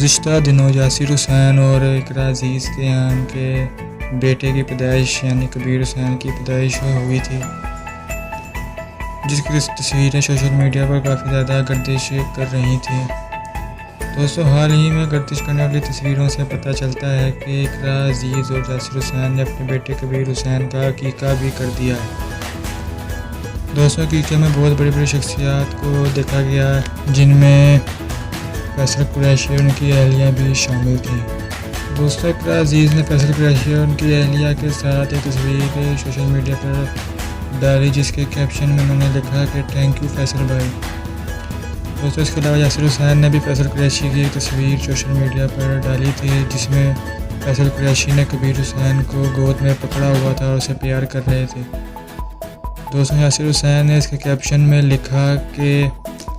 گزشتہ دنوں یاسر حسین اور اقرا عزیز کے یہاں ان کے بیٹے کی پیدائش یعنی کبیر حسین کی پیدائش ہوئی تھی، جس کی تصویریں سوشل میڈیا پر کافی زیادہ گردش کر رہی تھیں۔ دوستوں، حال ہی میں گردش کرنے والی تصویروں سے پتہ چلتا ہے کہ اقرا عزیز اور یاسر حسین نے اپنے بیٹے کبیر حسین کا عقیقہ بھی کر دیا ہے۔ دوستوں، عقیقے میں بہت بڑی بڑی شخصیات کو دیکھا گیا جن میں فیصل قریشی اور ان کی اہلیہ بھی شامل تھیں۔ دوستوں، اقرا عزیز نے فیصل قریشی اور ان کی اہلیہ کے ساتھ ایک تصویر سوشل میڈیا پر ڈالی، جس کے کیپشن میں انہوں نے لکھا کہ تھینک یو فیصل بھائی۔ دوستوں، اس کے علاوہ یاسر حسین نے بھی فیصل قریشی کی ایک تصویر سوشل میڈیا پر ڈالی تھی، جس میں فیصل قریشی نے کبیر حسین کو گود میں پکڑا ہوا تھا اور اسے پیار کر رہے تھے۔ دوستوں، یاسر حسین نے اس کے کیپشن میں لکھا کہ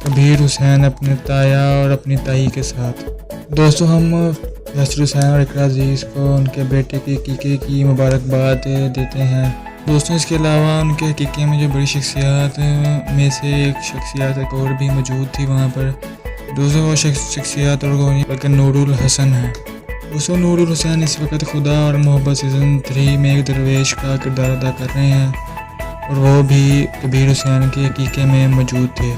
کبیر حسین اپنے تایا اور اپنی تائی کے ساتھ۔ دوستوں، ہم یاسر حسین اور اقرا عزیز کو ان کے بیٹے کے عقیقے کی مبارکباد دیتے ہیں۔ دوستوں، اس کے علاوہ ان کے عقیقے میں جو بڑی شخصیات میں سے ایک شخصیات ایک اور بھی موجود تھی وہاں پر۔ دوستوں، وہ شخصیات اور کوئی بلکہ نور الحسن ہے۔ دوستوں، نور الحسن اس وقت خدا اور محبت سیزن 3 میں ایک درویش کا کردار ادا کر رہے ہیں اور وہ بھی کبیر حسین کے عقیقے میں موجود تھے۔